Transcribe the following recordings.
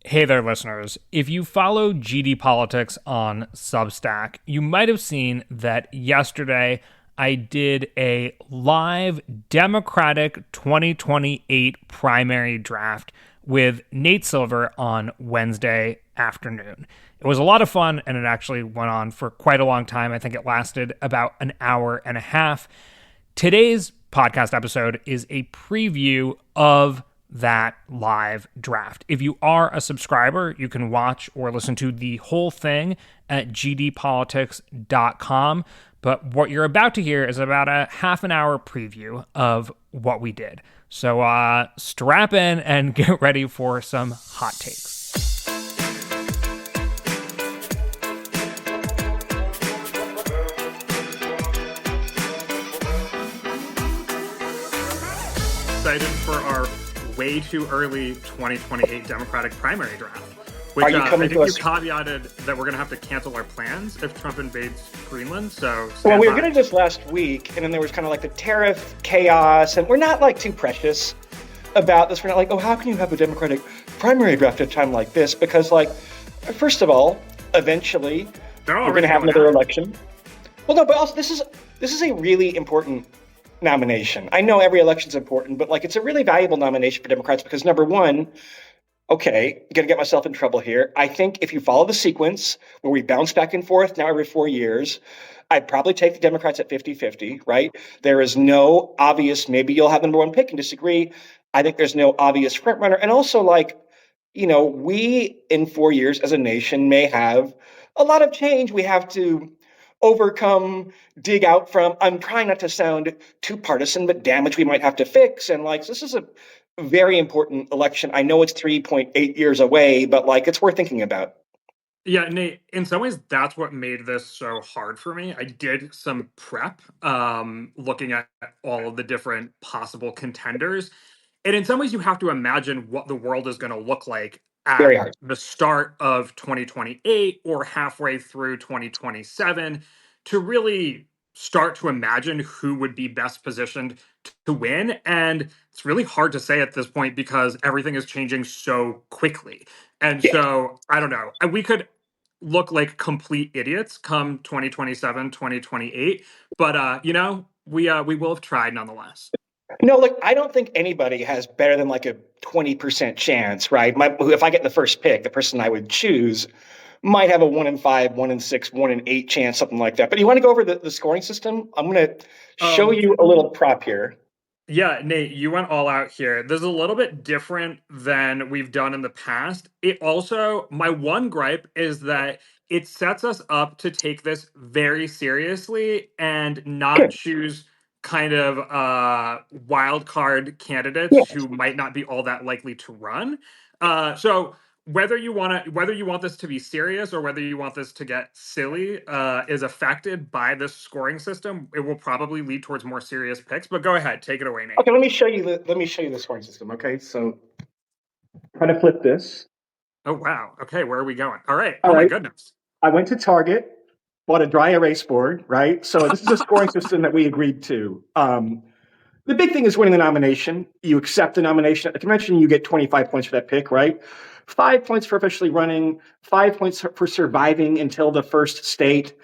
Hey there, listeners. If you follow GD Politics on Substack, you might have seen that yesterday I did a live Democratic 2028 primary draft with Nate Silver on Wednesday afternoon. It was a lot of fun, and it actually went on for quite a long time. I think it lasted about an hour and a half. Today's podcast episode is a preview of that live draft. If you are a subscriber, you can watch or listen to the whole thing at gdpolitics.com. But what you're about to hear is about a half an hour preview of what we did. So strap in and get ready for some hot takes. Excited for our way too early 2028 Democratic primary draft, which I think you caveated that we're going to have to cancel our plans if Trump invades Greenland. So, well, we were going to do this last week, and then there was kind of like the tariff chaos, and we're not like too precious about this. We're not like, oh, how can you have a Democratic primary draft at a time like this? Because, like, first of all, eventually we're going to have another election. Well, no, but also this is a really important nomination. I know every election's important, but like it's a really valuable nomination for Democrats because number one, okay, gonna get myself in trouble here. I think if you follow the sequence where we bounce back and forth now every 4 years, I'd probably take the Democrats at 50-50, right? There is no obvious, maybe you'll have the number one pick and disagree. I think there's no obvious front runner. And also like, you know, we in 4 years as a nation may have a lot of change we have to overcome, dig out from. I'm trying not to sound too partisan, but damage we might have to fix. And like, this is a very important election. I know it's 3.8 years away, but like, it's worth thinking about. Yeah, Nate, in some ways, that's what made this so hard for me. I did some prep, looking at all of the different possible contenders. And in some ways, you have to imagine what the world is going to look like at Very hard. the start of 2028 or halfway through 2027 to really start to imagine who would be best positioned to win. And it's really hard to say at this point because everything is changing so quickly. And so, I don't know. We could look like complete idiots come 2027, 2028. But, we will have tried nonetheless. No, like I don't think anybody has better than like a 20% chance, right? If I get the first pick, the person I would choose might have a 1 in 5, 1 in 6, 1 in 8 chance, something like that. But you want to go over the scoring system? I'm going to show you a little prop here. Yeah, Nate, you went all out here. This is a little bit different than we've done in the past. It also, my one gripe is that it sets us up to take this very seriously and not choose kind of wild card candidates who might not be all that likely to run. So whether you want this to be serious or whether you want this to get silly is affected by this scoring system. It will probably lead towards more serious picks. But go ahead, take it away, Nate. Okay, let me show you the scoring system. Okay, so try to flip this. Oh wow. Okay, where are we going? All right. My goodness. I went to Target, bought a dry erase board, right? So this is a scoring system that we agreed to. The big thing is winning the nomination. You accept the nomination at the convention, you get 25 points for that pick, right? 5 points for officially running, 5 points for surviving until the first state,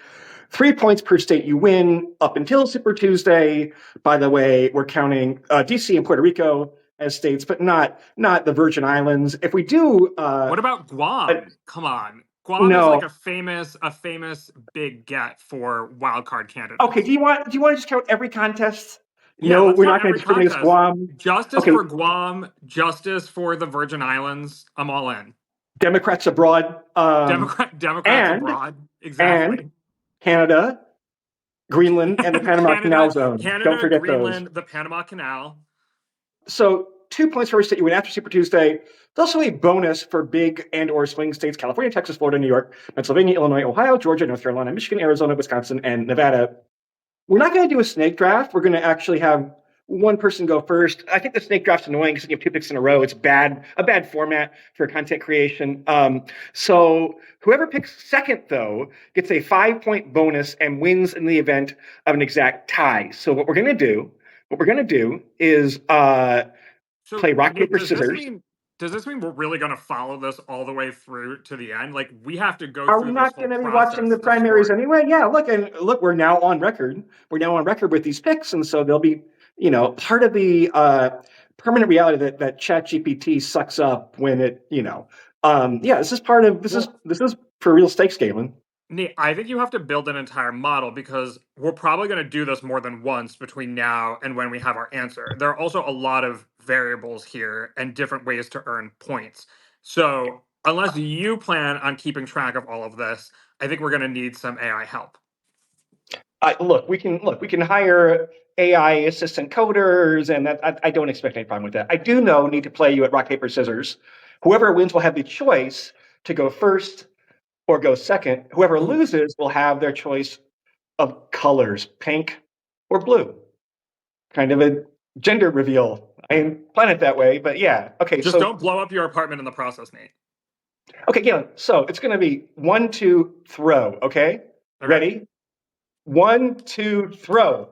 3 points per state you win up until Super Tuesday. By the way, we're counting DC and Puerto Rico as states, but not the Virgin Islands. If we do, what about Guam? Come on. Guam is like a famous big get for wild card candidates. Okay, do you want to just count every contest? No, we're not going to discriminate against Guam. Justice for Guam, justice for the Virgin Islands. I'm all in. Democrats abroad. Democrats abroad. Exactly. And Canada, Greenland, and the Panama Canal Zone. Don't forget Greenland, those. The Panama Canal. So 2 points for every state you win after Super Tuesday. There's also a bonus for big and or swing states: California, Texas, Florida, New York, Pennsylvania, Illinois, Ohio, Georgia, North Carolina, Michigan, Arizona, Wisconsin, and Nevada. We're not going to do a snake draft. We're going to actually have one person go first. I think the snake draft's annoying because you have 2 picks in a row. It's a bad format for content creation. So whoever picks second, though, gets a 5-point bonus and wins in the event of an exact tie. So what we're going to do is play rock, paper, scissors. Does this mean we're really going to follow this all the way through to the end? Like, we have to go Are through we this not whole going to be watching process the to primaries sort. anyway? Yeah, look, we're now on record. We're now on record with these picks, and so they'll be, part of the permanent reality that ChatGPT sucks up when it, yeah, this is part of this is for real stakes, Galen. Nate, I think you have to build an entire model because we're probably going to do this more than once between now and when we have our answer. There are also a lot of variables here and different ways to earn points. So, unless you plan on keeping track of all of this, I think we're going to need some AI help. We can hire AI assistant coders, and I don't expect any problem with that. I do need to play you at rock paper scissors. Whoever wins will have the choice to go first or go second. Whoever loses will have their choice of colors, pink or blue. Kind of a gender reveal. I didn't plan it that way, but yeah. Okay, Just don't blow up your apartment in the process, Nate. Okay, Galen. So it's going to be 1, 2, throw. Okay, ready? 1, 2, throw.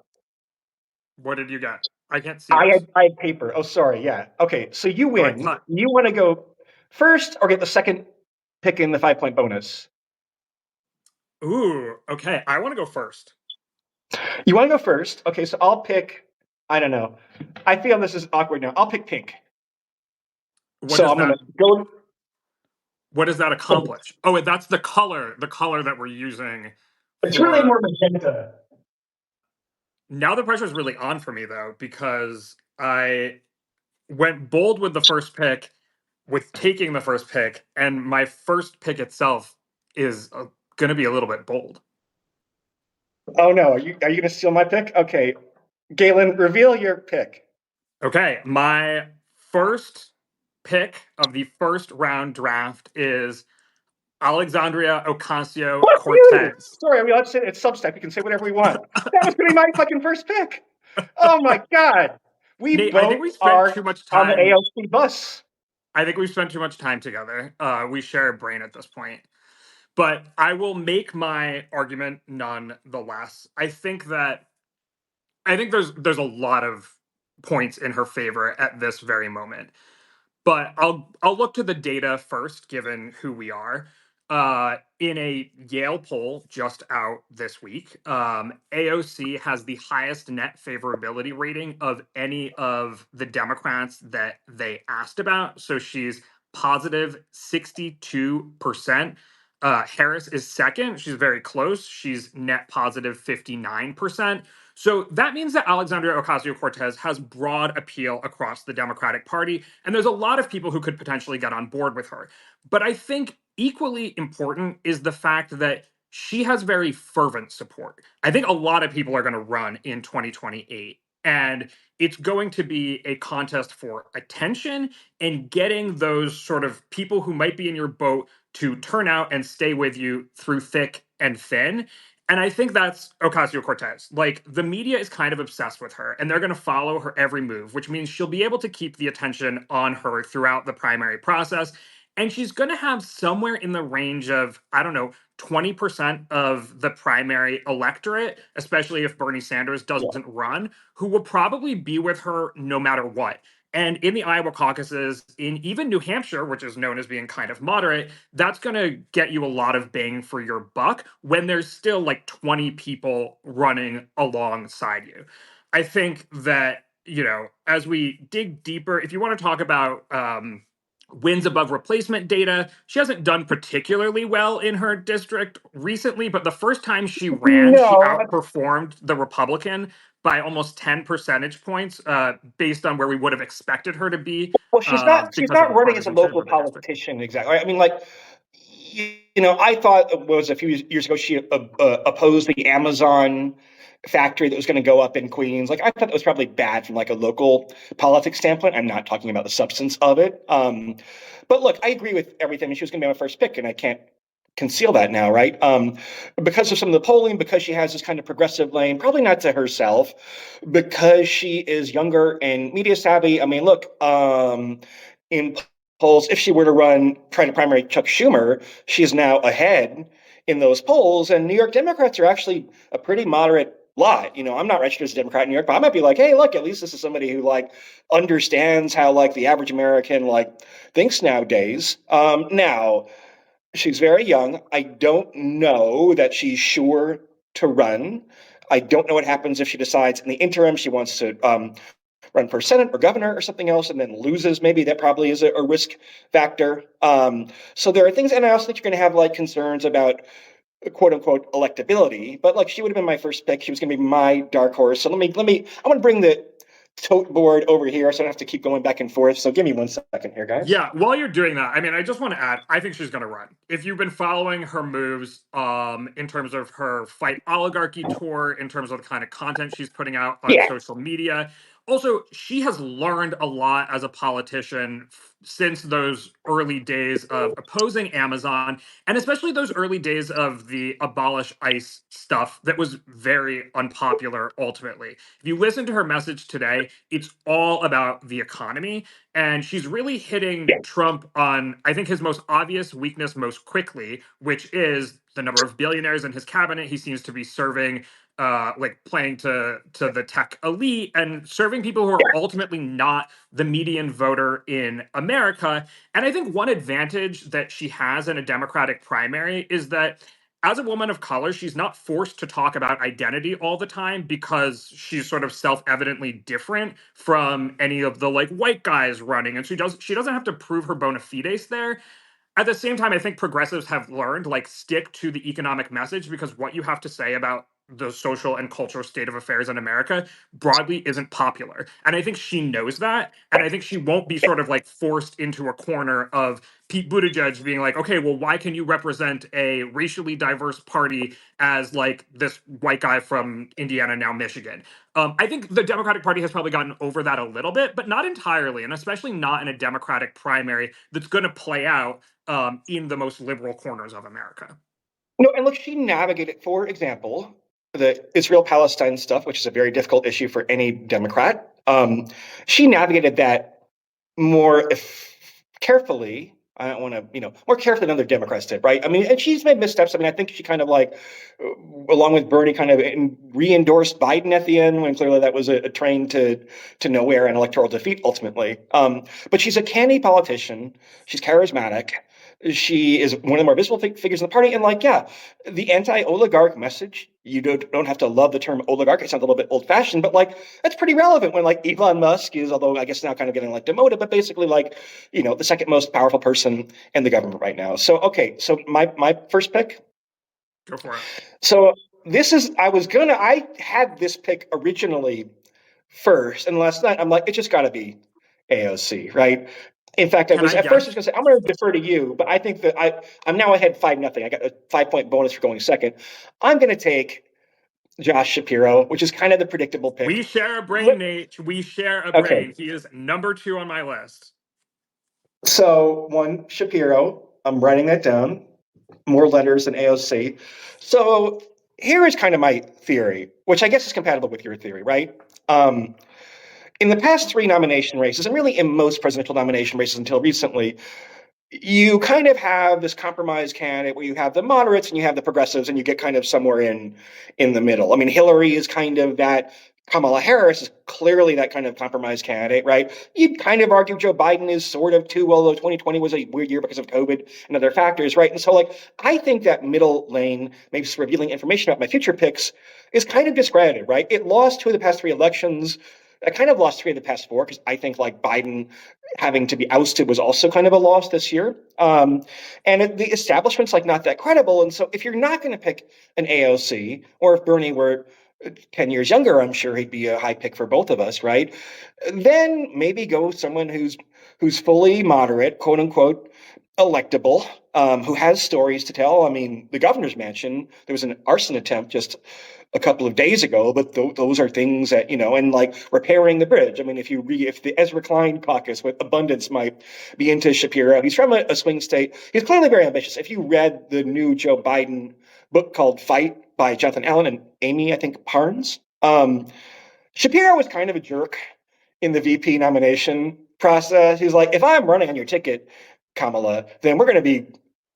What did you get? I can't see. I had paper. Oh, sorry. Yeah. Okay, so you win. You want to go first or get the second pick in the 5-point bonus? Ooh, okay. I want to go first. You want to go first? Okay, so I'll pick. I don't know. I feel this is awkward now. I'll pick pink. What does that accomplish? Oh, that's the color that we're using. It's really more magenta. Now the pressure is really on for me, though, because I went bold with the first pick, with taking the first pick, and my first pick itself is going to be a little bit bold. Oh, no. Are you going to steal my pick? Okay. Galen, reveal your pick. Okay. My first pick of the first round draft is Alexandria Ocasio-Cortez. Sorry, I mean, let's say it's Substack. We can say whatever we want. That was going to be my fucking first pick. Oh my God. Nate, I think we spent too much time on the AOC bus. I think we've spent too much time together. We share a brain at this point. But I will make my argument nonetheless. I think there's a lot of points in her favor at this very moment. But I'll look to the data first, given who we are. In a Yale poll just out this week, AOC has the highest net favorability rating of any of the Democrats that they asked about. So she's positive 62%. Harris is second. She's very close. She's net positive 59%. So that means that Alexandria Ocasio-Cortez has broad appeal across the Democratic Party, and there's a lot of people who could potentially get on board with her. But I think equally important is the fact that she has very fervent support. I think a lot of people are going to run in 2028, and it's going to be a contest for attention and getting those sort of people who might be in your boat to turn out and stay with you through thick and thin. And I think that's Ocasio-Cortez. Like, the media is kind of obsessed with her, and they're going to follow her every move, which means she'll be able to keep the attention on her throughout the primary process. And she's going to have somewhere in the range of, I don't know, 20% of the primary electorate, especially if Bernie Sanders doesn't run, who will probably be with her no matter what. And in the Iowa caucuses, in even New Hampshire, which is known as being kind of moderate, that's going to get you a lot of bang for your buck when there's still like 20 people running alongside you. I think that, as we dig deeper, if you want to talk about wins above replacement data, she hasn't done particularly well in her district recently, but the first time she ran, she outperformed the Republican by almost 10 percentage points based on where we would have expected her to be. Well, she's not running as a local politician, exactly. I mean, I thought it was a few years ago she opposed the Amazon factory that was going to go up in Queens. Like, I thought that was probably bad from like a local politics standpoint. I'm not talking about the substance of it. But look, I agree with everything. She was going to be my first pick, and I can't conceal that now, right? Because of some of the polling, because she has this kind of progressive lane, probably not to herself, because she is younger and media savvy. I mean, look, in polls, if she were to try to primary Chuck Schumer, she is now ahead in those polls. And New York Democrats are actually a pretty moderate lot. I'm not registered as a Democrat in New York, but I might be like, hey, look, at least this is somebody who like understands how like the average American like thinks nowadays. Now she's very young. I don't know that she's sure to run. I don't know what happens if she decides in the interim she wants to run for Senate or governor or something else and then loses. Maybe that probably is a risk factor. So there are things, and I also think you're going to have like concerns about quote unquote electability. But like she would have been my first pick. She was going to be my dark horse. So I want to bring the tote board over here so I don't have to keep going back and forth. So give me 1 second here, guys. Yeah, while you're doing that, I mean, I just want to add, I think she's going to run. If you've been following her moves in terms of her Fight Oligarchy tour, in terms of the kind of content she's putting out on Yeah. social media, also, she has learned a lot as a politician since those early days of opposing Amazon, and especially those early days of the abolish ICE stuff that was very unpopular ultimately. If you listen to her message today, it's all about the economy. And she's really hitting Trump on, I think, his most obvious weakness most quickly, which is the number of billionaires in his cabinet. He seems to be serving, like playing to the tech elite and serving people who are ultimately not the median voter in America. And I think one advantage that she has in a Democratic primary is that as a woman of color, she's not forced to talk about identity all the time because she's sort of self-evidently different from any of the like white guys running. And she doesn't have to prove her bona fides there. At the same time, I think progressives have learned like stick to the economic message because what you have to say about the social and cultural state of affairs in America broadly isn't popular. And I think she knows that. And I think she won't be sort of like forced into a corner of Pete Buttigieg being like, okay, well, why can you represent a racially diverse party as like this white guy from Indiana, now Michigan? I think the Democratic Party has probably gotten over that a little bit, but not entirely, and especially not in a Democratic primary that's going to play out in the most liberal corners of America. No, and look, she navigated, for example, the Israel-Palestine stuff, which is a very difficult issue for any Democrat. She navigated that more carefully. I don't want to, more carefully than other Democrats did, right? I mean, and she's made missteps. I mean, I think she kind of like, along with Bernie, kind of re-endorsed Biden at the end when clearly that was a train to nowhere and electoral defeat ultimately. But she's a canny politician. She's charismatic. She is one of the more visible figures in the party. And like, yeah, the anti-oligarch message, you don't have to love the term oligarch. It sounds a little bit old fashioned, but like, that's pretty relevant when like Elon Musk is, although I guess now kind of getting like demoted, but basically like, the second most powerful person in the government right now. So, okay. So my first pick. Go for it. So I had this pick originally first. And last night I'm like, it's just gotta be AOC, right? In fact, first I was going to say I'm going to defer to you, but I think that I'm now ahead 5-0. I got a 5-point bonus for going second. I'm going to take Josh Shapiro, which is kind of the predictable pick. We share a brain, Nate. We share a brain. He is number 2 on my list. So 1, Shapiro. I'm writing that down. More letters than AOC. So here is kind of my theory, which I guess is compatible with your theory, right? In the past 3 nomination races, and really in most presidential nomination races until recently, you kind of have this compromise candidate where you have the moderates and you have the progressives, and you get kind of somewhere in the middle. I mean, Hillary is kind of that. Kamala Harris is clearly that kind of compromise candidate, right? You'd kind of argue Joe Biden is sort of too, although 2020 was a weird year because of COVID and other factors, right? And so, like, I think that middle lane, maybe just revealing information about my future picks, is kind of discredited, right? It lost 2 of the past 3 elections. I kind of lost 3 of the past 4 because I think like Biden having to be ousted was also kind of a loss this year. And the establishment's like not that credible. And so if you're not going to pick an AOC, or if Bernie were 10 years younger, I'm sure he'd be a high pick for both of us, right? Then maybe go with someone who's fully moderate, quote unquote, electable, who has stories to tell. I mean, the governor's mansion, there was an arson attempt just a couple of days ago, but those are things that, and like repairing the bridge. I mean, if the Ezra Klein caucus with abundance might be into Shapiro, he's from a swing state. He's clearly very ambitious. If you read the new Joe Biden book called Fight by Jonathan Allen and Amy, I think, Parnes, Shapiro was kind of a jerk in the VP nomination process. He's like, if I'm running on your ticket, Kamala, then we're going to be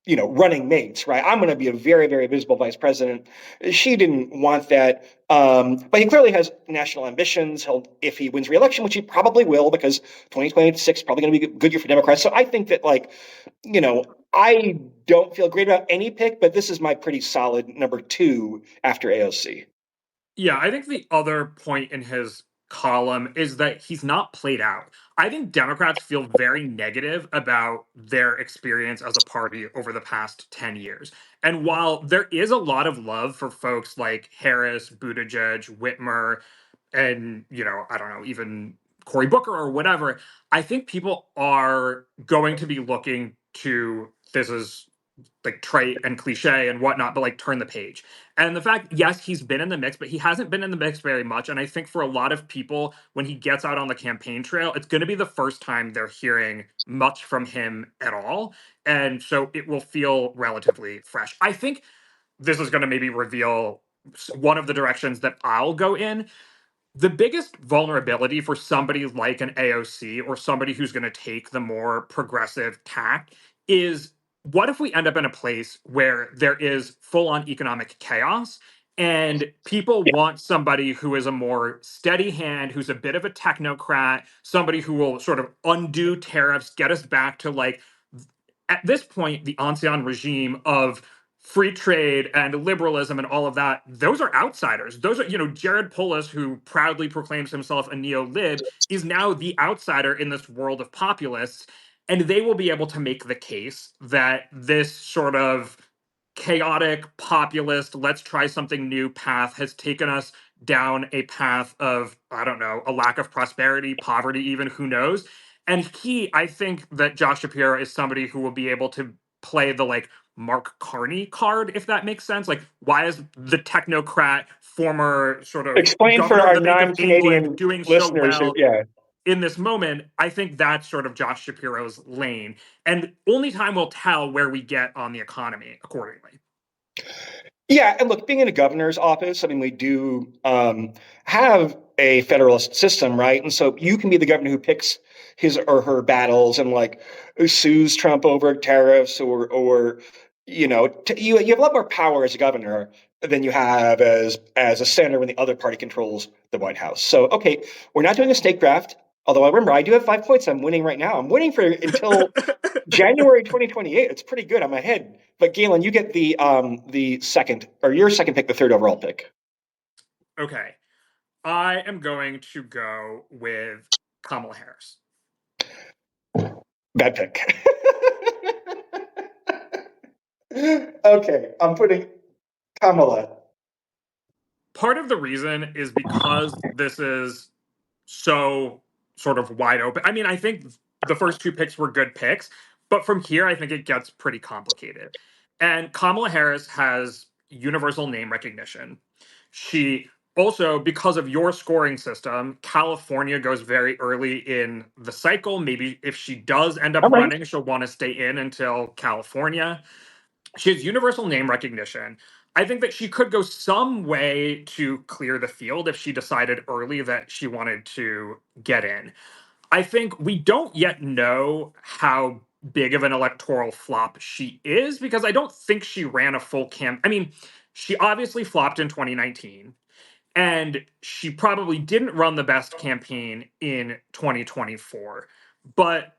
running mates, right? I'm going to be a very, very visible vice president. She didn't want that. But he clearly has national ambitions. If he wins re-election, which he probably will, because 2026 is probably going to be a good year for Democrats. So I think that, I don't feel great about any pick, but this is my pretty solid number two after AOC. Yeah, I think the other point in his column is that he's not played out. I think Democrats feel very negative about their experience as a party over the past 10 years. And while there is a lot of love for folks like Harris, Buttigieg, Whitmer, and, I don't know, even Cory Booker or whatever, I think people are going to be looking to this is like trite and cliche and whatnot, but like turn the page. And the fact, yes, he's been in the mix, but he hasn't been in the mix very much. And I think for a lot of people, when he gets out on the campaign trail, it's going to be the first time they're hearing much from him at all. And so it will feel relatively fresh. I think this is going to maybe reveal one of the directions that I'll go in. The biggest vulnerability for somebody like an AOC or somebody who's going to take the more progressive tack is, what if we end up in a place where there is full on economic chaos and people want somebody who is a more steady hand, who's a bit of a technocrat, somebody who will sort of undo tariffs, get us back to, like, at this point, the ancien regime of free trade and liberalism and all of that, those are outsiders. Those are, Jared Polis, who proudly proclaims himself a neo-lib, is now the outsider in this world of populists. And they will be able to make the case that this sort of chaotic, populist, let's try something new path has taken us down a path of, I don't know, a lack of prosperity, poverty, even, who knows. And I think that Josh Shapiro is somebody who will be able to play the, like, Mark Carney card, if that makes sense. Like, why is the technocrat, former sort of Explain for governor of our the Bank of England non-Canadian doing so listeners well yeah. in this moment? I think that's sort of Josh Shapiro's lane. And only time will tell where we get on the economy accordingly. Yeah, and look, being in a governor's office, I mean, we do have a federalist system, right? And so you can be the governor who picks his or her battles and, like, sues Trump over tariffs, or you have a lot more power as a governor than you have as a senator when the other party controls the White House. So, okay, we're not doing a snake draft. Although I remember I do have 5 points. I'm winning right now. I'm winning for until January 2028. It's pretty good. I'm ahead. But Galen, you get the second, or your second pick, the third overall pick. Okay. I am going to go with Kamala Harris. Bad pick. Okay, I'm putting Kamala. Part of the reason is because this is so sort of wide open. I mean, I think the first two picks were good picks, but from here, I think it gets pretty complicated. And Kamala Harris has universal name recognition. She also, because of your scoring system, California goes very early in the cycle. Maybe if she does end up All right. running, she'll want to stay in until California. She has universal name recognition. I think that she could go some way to clear the field if she decided early that she wanted to get in. I think we don't yet know how big of an electoral flop she is, because I don't think she ran a full I mean, she obviously flopped in 2019, and she probably didn't run the best campaign in 2024. But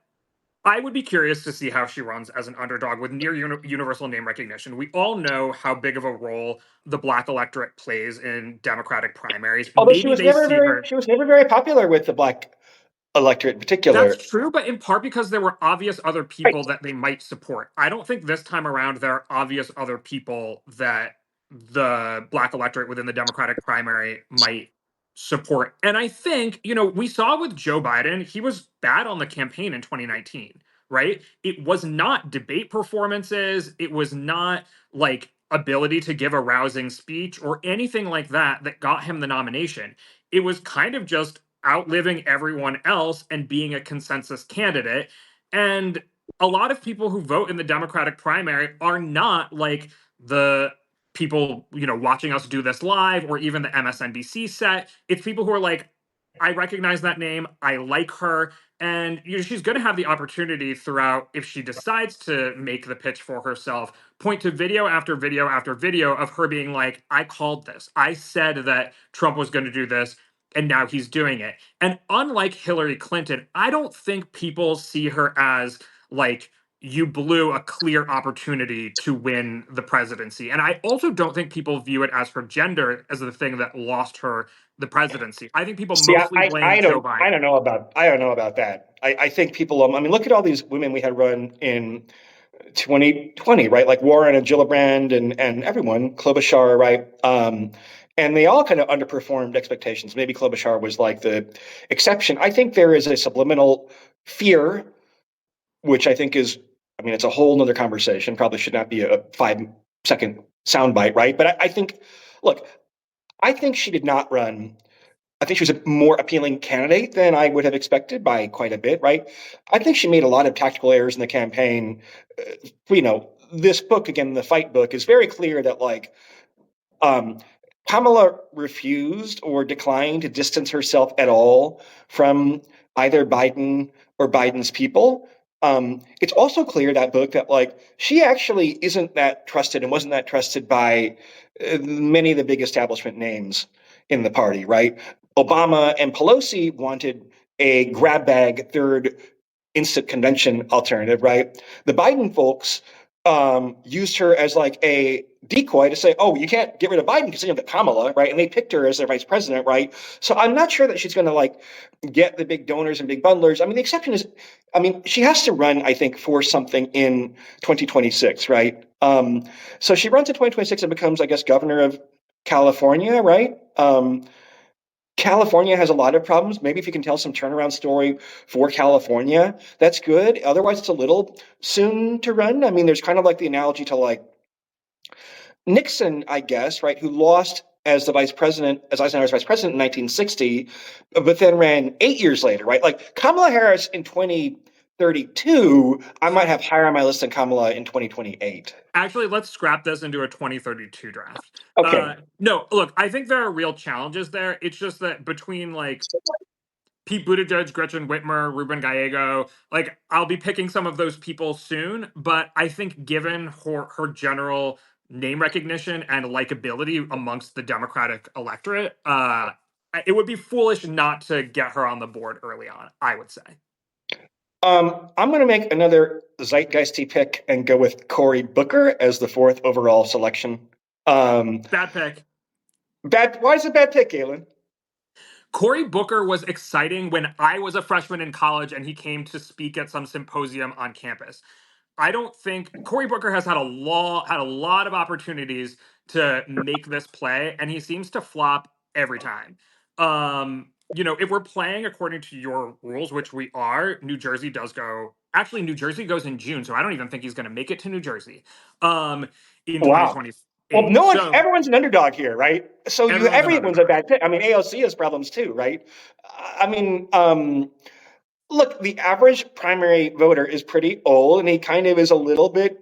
I would be curious to see how she runs as an underdog with near universal name recognition. We all know how big of a role the Black electorate plays in Democratic primaries. Although she Maybe was they never see very her. she was never very popular with the Black electorate in That's particular. true, but in part because there were obvious other Right. people that they might support. I don't think this time around there are obvious other people that the Black electorate within the Democratic primary might support. And I think, we saw with Joe Biden, he was bad on the campaign in 2019, right? It was not debate performances, it was not, like, ability to give a rousing speech or anything like that that got him the nomination. It was kind of just outliving everyone else and being a consensus candidate. And a lot of people who vote in the Democratic primary are not like the people, watching us do this live or even the MSNBC set. It's people who are like, I recognize that name. I like her. And she's going to have the opportunity throughout, if she decides to make the pitch for herself, point to video after video after video of her being like, I called this. I said that Trump was going to do this, and now he's doing it. And unlike Hillary Clinton, I don't think people see her as like, you blew a clear opportunity to win the presidency. And I also don't think people view it as her gender as the thing that lost her the presidency. I think people See, mostly blame Joe Biden. I don't know about that. I think people. I mean, look at all these women we had run in 2020, right? Like Warren and Gillibrand and everyone, Klobuchar, right? And they all kind of underperformed expectations. Maybe Klobuchar was like the exception. I think there is a subliminal fear, which I think is, I mean, it's a whole nother conversation. Probably should not be a 5-second soundbite, right? But I think, look, I think she did not run. I think she was a more appealing candidate than I would have expected by quite a bit, right? I think she made a lot of tactical errors in the campaign. This book, again, the fight book, is very clear that um, Kamala refused or declined to distance herself at all from either Biden or Biden's people. It's also clear, that book, that she actually isn't that trusted and wasn't that trusted by many of the big establishment names in the party, right? Obama and Pelosi wanted a grab bag third instant convention alternative, right? The Biden folks used her as like a decoy to say, oh, you can't get rid of Biden because you have Kamala, right? And they picked her as their vice president, right? So I'm not sure that she's going to get the big donors and big bundlers. I mean, the exception is, I mean, she has to run, I think, for something in 2026, right? So she runs in 2026 and becomes, I guess, governor of California, right? California has a lot of problems. Maybe if you can tell some turnaround story for California, that's good. Otherwise, it's a little soon to run. I mean, there's kind of like the analogy to Nixon, I guess, right, who lost as Eisenhower's vice president in 1960, but then ran 8 years later, right? Like Kamala Harris in 2032, I might have higher on my list than Kamala in 2028. Actually, let's scrap this into a 2032 draft. Okay. No, look, I think there are real challenges there. It's just that between Pete Buttigieg, Gretchen Whitmer, Ruben Gallego, I'll be picking some of those people soon, but I think given her general name recognition and likability amongst the Democratic electorate, it would be foolish not to get her on the board early on, I would say. I'm going to make another zeitgeisty pick and go with Cory Booker as the 4th overall selection. Bad pick. Why is it a bad pick, Galen? Cory Booker was exciting when I was a freshman in college and he came to speak at some symposium on campus. I don't think Cory Booker has had a lot of opportunities to make this play, and he seems to flop every time. If we're playing according to your rules, which we are, New Jersey does go. Actually, New Jersey goes in June, so I don't even think he's going to make it to New Jersey. In Wow. 2028. Well, everyone's an underdog here, right? So everyone's a bad pick. I mean, AOC has problems too, right? I mean, look, the average primary voter is pretty old, and he kind of is a little bit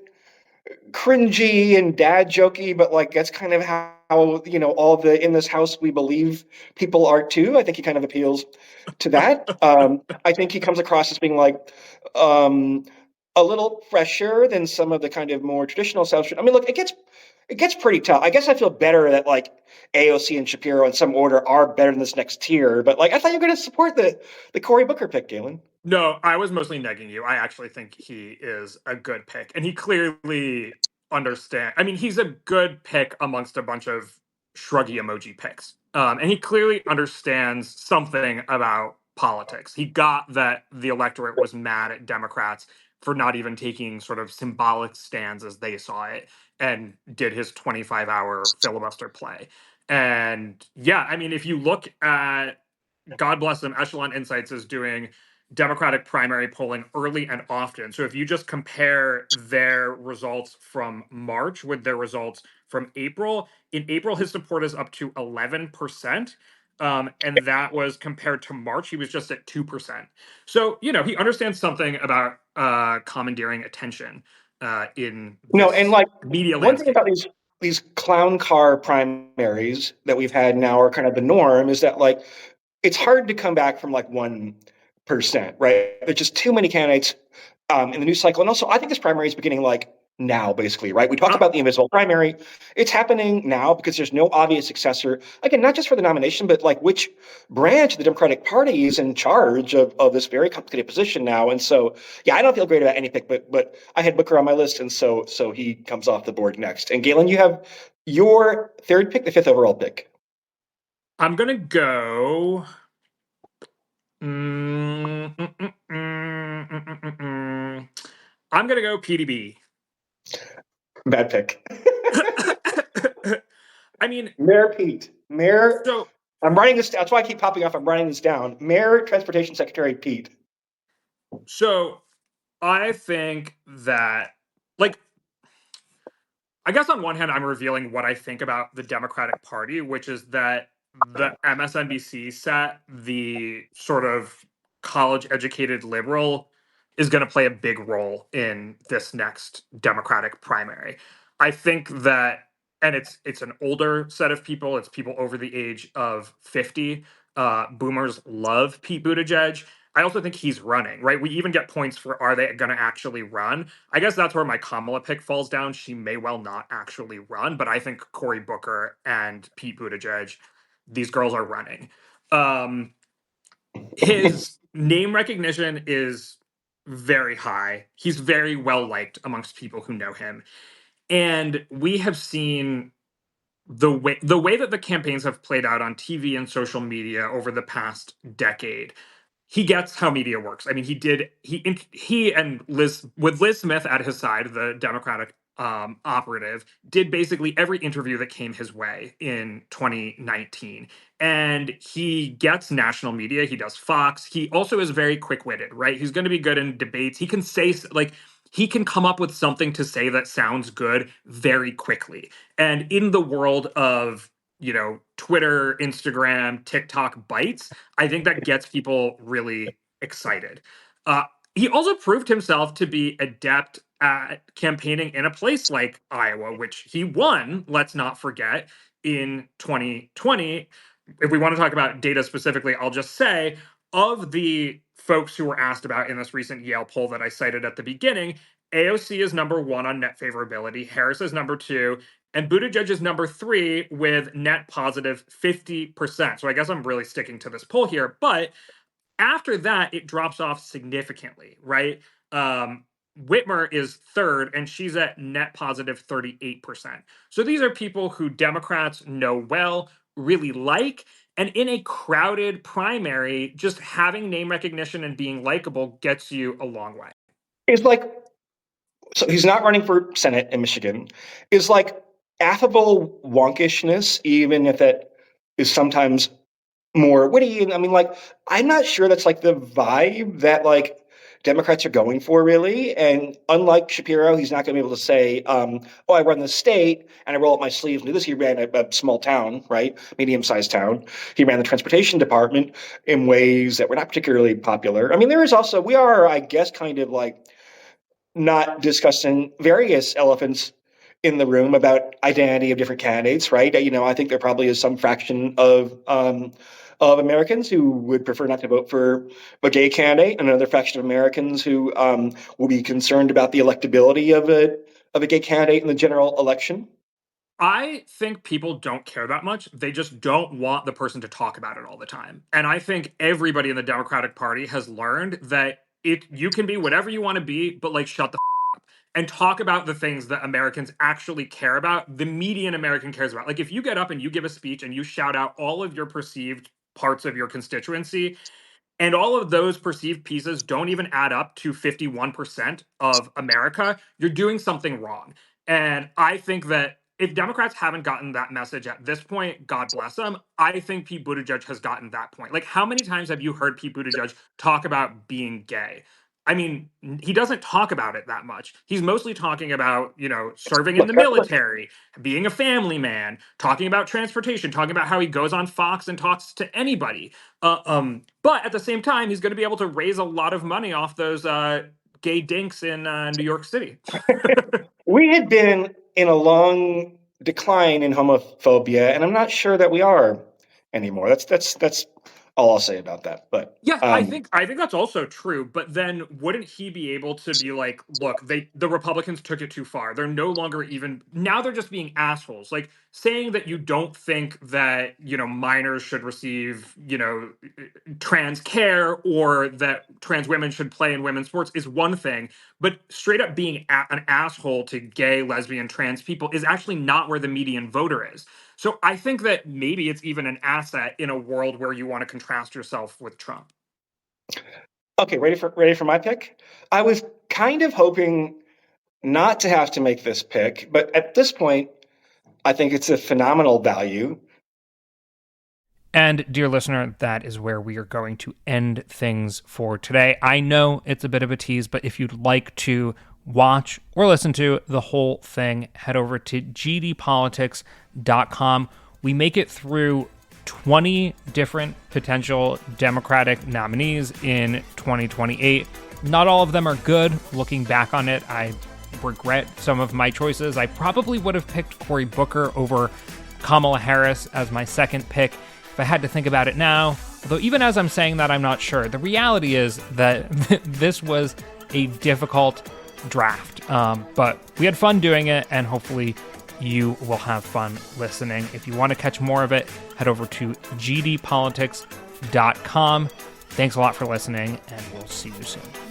cringy and dad jokey, but that's kind of how all the in this house we believe people are too. I think he kind of appeals to that. I think he comes across as being a little fresher than some of the kind of more traditional South. I mean, look, it gets pretty tough. I guess I feel better that AOC and Shapiro in some order are better than this next tier. But I thought you were going to support the Cory Booker pick, Galen. No, I was mostly negging you. I actually think he is a good pick, and he clearly understands. I mean, he's a good pick amongst a bunch of shruggy emoji picks, and he clearly understands something about politics. He got that the electorate was mad at Democrats for not even taking sort of symbolic stands as they saw it, and did his 25-hour filibuster play. And yeah, I mean, if you look at, God bless them, Echelon Insights is doing Democratic primary polling early and often. So if you just compare their results from March with their results from April, in April, his support is up to 11%. And that was compared to March, he was just at 2%. So, he understands something about commandeering attention in this media one thing landscape. about these clown car primaries that we've had now are kind of the norm, is that it's hard to come back from like 1%, right? There's just too many candidates in the news cycle. And also, I think this primary is beginning like now, basically, right? We talk about the invisible primary. It's happening now because there's no obvious successor. Again, not just for the nomination, but like which branch of the Democratic Party is in charge of this very complicated position now. And so, yeah, I don't feel great about any pick, but I had Booker on my list, and so he comes off the board next. And Galen, you have your third pick, the fifth overall pick. I'm gonna go. I'm gonna go PDB. Bad pick. I mean, Mayor Pete. Mayor. so I'm writing this down. That's why I keep popping off. I'm writing this down. Mayor Transportation Secretary Pete. So I think that, like, I guess on one hand, I'm revealing what I think about the Democratic Party, which is that the MSNBC set, the sort of college educated liberal, is going to play a big role in this next Democratic primary. I think that, and it's an older set of people. It's people over the age of 50. Boomers love Pete Buttigieg. I also think he's running, right? We even get points for are they going to actually run? I guess that's where my Kamala pick falls down. She may well not actually run, but I think Cory Booker and Pete Buttigieg, these girls are running. His name recognition is very high. He's very well liked amongst people who know him. And we have seen the way that the campaigns have played out on TV and social media over the past decade. He gets how media works. I mean, he and Liz, with Liz Smith at his side, the Democratic operative, did basically every interview that came his way in 2019. And he gets national media. He does Fox. He also is very quick-witted, right? He's going to be good in debates. He can say, like, he can come up with something to say that sounds good very quickly. And in the world of, Twitter, Instagram, TikTok bites, I think that gets people really excited. He also proved himself to be adept at campaigning in a place like Iowa, which he won, let's not forget, in 2020. If we want to talk about data specifically, I'll just say of the folks who were asked about in this recent Yale poll that I cited at the beginning, AOC is number one on net favorability, Harris is number two, and Buttigieg is number three with net positive 50%. So I guess I'm really sticking to this poll here. But after that, it drops off significantly, right? Whitmer is third, and she's at net positive 38%. So these are people who Democrats know well, really like. And in a crowded primary, just having name recognition and being likable gets you a long way. It's like, so he's not running for Senate in Michigan, is like affable wonkishness, even if it is sometimes more witty. And I mean, like, I'm not sure that's like the vibe that like Democrats are going for, really. And unlike Shapiro, he's not going to be able to say, oh, I run the state and I roll up my sleeves and do this. He ran a small town, right? Medium-sized town. He ran the transportation department in ways that were not particularly popular. I mean, there is also, we are, I guess, kind of like not discussing various elephants in the room about identity of different candidates, right? I think there probably is some fraction of Americans who would prefer not to vote for a gay candidate, and another fraction of Americans who will be concerned about the electability of a gay candidate in the general election. I think people don't care that much. They just don't want the person to talk about it all the time. And I think everybody in the Democratic Party has learned that you can be whatever you want to be, but like shut the up and talk about the things that Americans actually care about, the median American cares about. Like if you get up and you give a speech and you shout out all of your perceived parts of your constituency, and all of those perceived pieces don't even add up to 51% of America, you're doing something wrong. And I think that if Democrats haven't gotten that message at this point, God bless them. I think Pete Buttigieg has gotten that point. Like, how many times have you heard Pete Buttigieg talk about being gay? I mean, he doesn't talk about it that much. He's mostly talking about, serving in the military, being a family man, talking about transportation, talking about how he goes on Fox and talks to anybody. But at the same time, he's going to be able to raise a lot of money off those gay dinks in New York City. We had been in a long decline in homophobia, and I'm not sure that we are anymore. That's all I'll say about that. But yeah, I think that's also true. But then wouldn't he be able to be like, look, the Republicans took it too far. They're no longer even now they're just being assholes. Like saying that you don't think that, minors should receive, trans care or that trans women should play in women's sports is one thing, but straight up being an asshole to gay, lesbian, trans people is actually not where the median voter is. So I think that maybe it's even an asset in a world where you want to contrast yourself with Trump. Okay, ready for my pick? I was kind of hoping not to have to make this pick, but at this point, I think it's a phenomenal value. And dear listener, that is where we are going to end things for today. I know it's a bit of a tease, but if you'd like to watch or listen to the whole thing, head over to gdpolitics.com. We make it through 20 different potential Democratic nominees in 2028. Not all of them are good. Looking back on it, I regret some of my choices. I probably would have picked Cory Booker over Kamala Harris as my second pick if I had to think about it now. Although even as I'm saying that, I'm not sure. The reality is that this was a difficult draft, but we had fun doing it, and hopefully you will have fun listening. If you want to catch more of it, head over to gdpolitics.com. Thanks a lot for listening, and we'll see you soon.